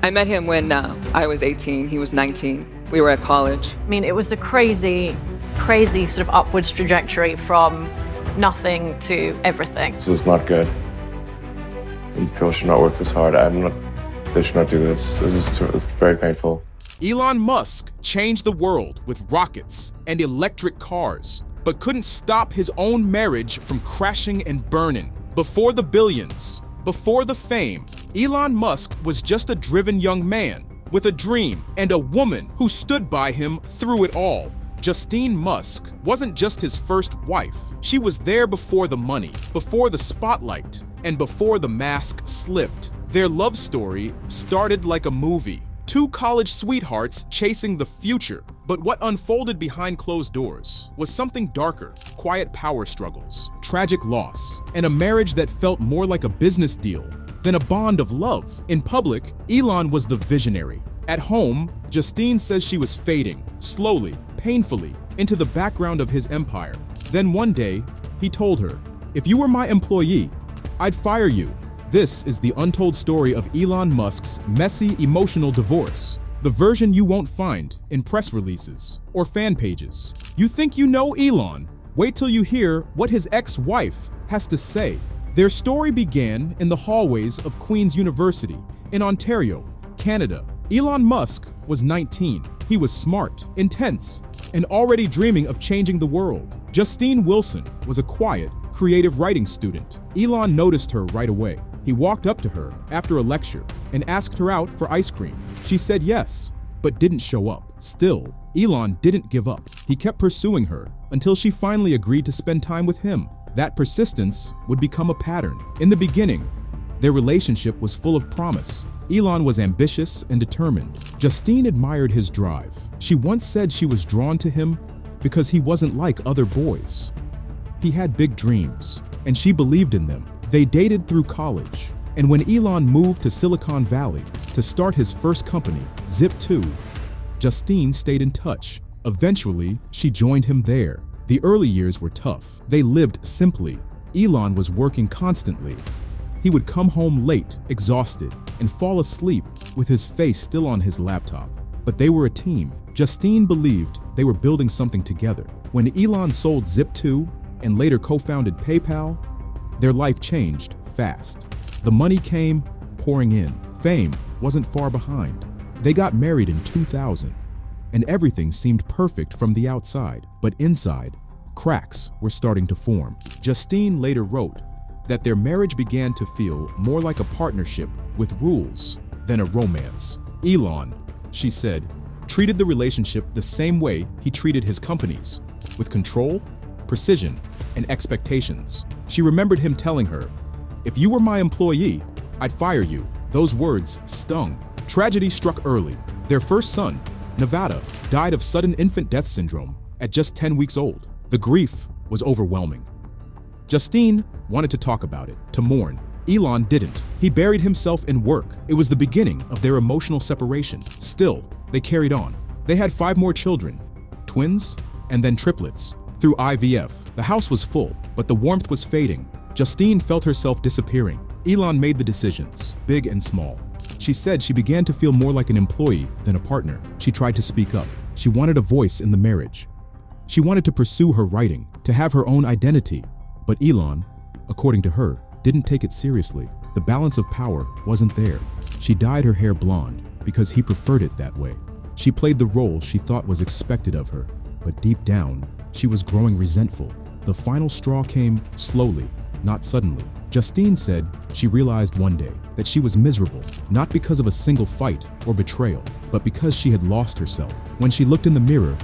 I met him when I was 18. He was 19. We were at college. I mean, it was a crazy, crazy sort of upwards trajectory from nothing to everything. This is not good. People should not work this hard. They should not do this. This is very painful. Elon Musk changed the world with rockets and electric cars, but couldn't stop his own marriage from crashing and burning. Before the billions, before the fame, Elon Musk was just a driven young man with a dream and a woman who stood by him through it all. Justine Musk wasn't just his first wife. She was there before the money, before the spotlight, and before the mask slipped. Their love story started like a movie. Two college sweethearts chasing the future. But what unfolded behind closed doors was something darker: quiet power struggles, tragic loss, and a marriage that felt more like a business deal than a bond of love. In public, Elon was the visionary. At home, Justine says she was fading, slowly, painfully, into the background of his empire. Then one day, he told her, "If you were my employee, I'd fire you." This is the untold story of Elon Musk's messy, emotional divorce. The version you won't find in press releases or fan pages. You think you know Elon? Wait till you hear what his ex-wife has to say. Their story began in the hallways of Queen's University in Ontario, Canada. Elon Musk was 19. He was smart, intense, and already dreaming of changing the world. Justine Wilson was a quiet, creative writing student. Elon noticed her right away. He walked up to her after a lecture and asked her out for ice cream. She said yes, but didn't show up. Still, Elon didn't give up. He kept pursuing her until she finally agreed to spend time with him. That persistence would become a pattern. In the beginning, their relationship was full of promise. Elon was ambitious and determined. Justine admired his drive. She once said she was drawn to him because he wasn't like other boys. He had big dreams, and she believed in them. They dated through college, and when Elon moved to Silicon Valley to start his first company, Zip2, Justine stayed in touch. Eventually, she joined him there. The early years were tough. They lived simply. Elon was working constantly. He would come home late, exhausted, and fall asleep with his face still on his laptop. But they were a team. Justine believed they were building something together. When Elon sold Zip2 and later co-founded PayPal, their life changed fast. The money came pouring in. Fame wasn't far behind. They got married in 2000, and everything seemed perfect from the outside. But inside, cracks were starting to form. Justine later wrote that their marriage began to feel more like a partnership with rules than a romance. Elon, she said, treated the relationship the same way he treated his companies, with control, precision, and expectations. She remembered him telling her, "If you were my employee, I'd fire you." Those words stung. Tragedy struck early. Their first son, Nevada, died of sudden infant death syndrome at just 10 weeks old. The grief was overwhelming. Justine wanted to talk about it, to mourn. Elon didn't. He buried himself in work. It was the beginning of their emotional separation. Still, they carried on. They had 5 more children, twins, and then triplets. Through IVF, the house was full, but the warmth was fading. Justine felt herself disappearing. Elon made the decisions, big and small. She said she began to feel more like an employee than a partner. She tried to speak up. She wanted a voice in the marriage. She wanted to pursue her writing, to have her own identity. But Elon, according to her, didn't take it seriously. The balance of power wasn't there. She dyed her hair blonde because he preferred it that way. She played the role she thought was expected of her, but deep down, she was growing resentful. The final straw came slowly, not suddenly. Justine said she realized one day that she was miserable, not because of a single fight or betrayal, but because she had lost herself. When she looked in the mirror,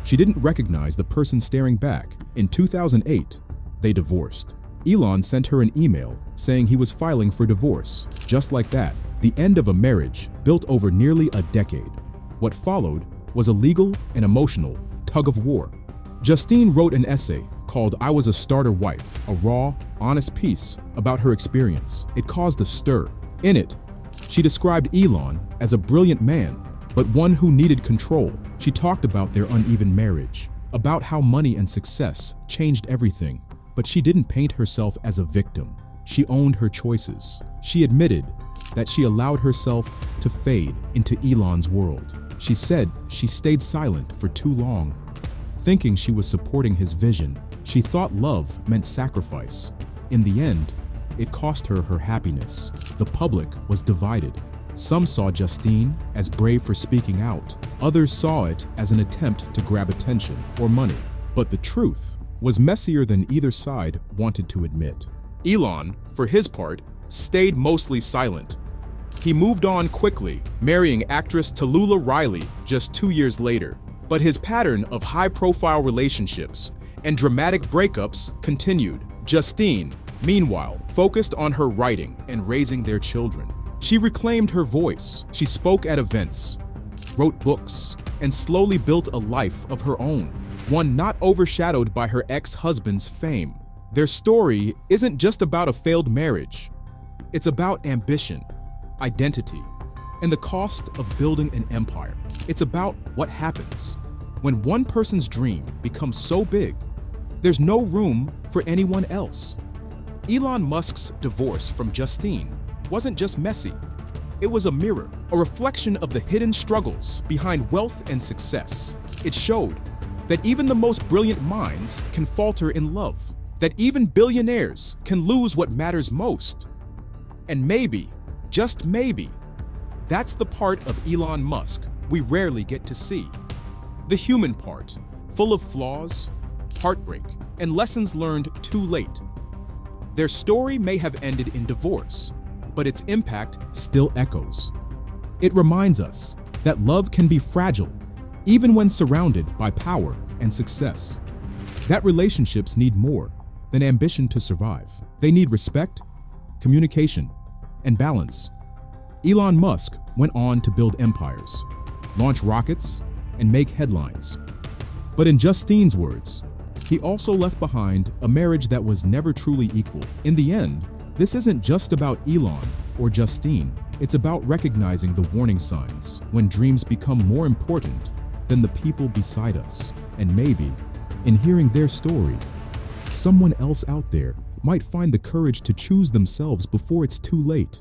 she didn't recognize the person staring back. In 2008, they divorced. Elon sent her an email saying he was filing for divorce. Just like that, the end of a marriage built over nearly a decade. What followed was a legal and emotional tug of war. Justine wrote an essay called "I Was a Starter Wife," a raw, honest piece about her experience. It caused a stir. In it, she described Elon as a brilliant man, but one who needed control. She talked about their uneven marriage, about how money and success changed everything. But she didn't paint herself as a victim. She owned her choices. She admitted, that she allowed herself to fade into Elon's world. She said she stayed silent for too long, thinking she was supporting his vision. She thought love meant sacrifice. In the end, it cost her her happiness. The public was divided. Some saw Justine as brave for speaking out. Others saw it as an attempt to grab attention or money. But the truth was messier than either side wanted to admit. Elon, for his part, stayed mostly silent. He moved on quickly, marrying actress Tallulah Riley just 2 years later. But his pattern of high-profile relationships and dramatic breakups continued. Justine, meanwhile, focused on her writing and raising their children. She reclaimed her voice. She spoke at events, wrote books, and slowly built a life of her own, one not overshadowed by her ex-husband's fame. Their story isn't just about a failed marriage. It's about ambition, identity, and the cost of building an empire. It's about what happens when one person's dream becomes so big, there's no room for anyone else. Elon Musk's divorce from Justine wasn't just messy. It was a mirror, a reflection of the hidden struggles behind wealth and success. It showed that even the most brilliant minds can falter in love, that even billionaires can lose what matters most. And maybe, just maybe, that's the part of Elon Musk we rarely get to see. The human part, full of flaws, heartbreak, and lessons learned too late. Their story may have ended in divorce, but its impact still echoes. It reminds us that love can be fragile, even when surrounded by power and success. That relationships need more than ambition to survive. They need respect, communication, and balance. Elon Musk went on to build empires, launch rockets, and make headlines. But in Justine's words, he also left behind a marriage that was never truly equal. In the end, this isn't just about Elon or Justine. It's about recognizing the warning signs when dreams become more important than the people beside us. And maybe, in hearing their story, someone else out there might find the courage to choose themselves before it's too late.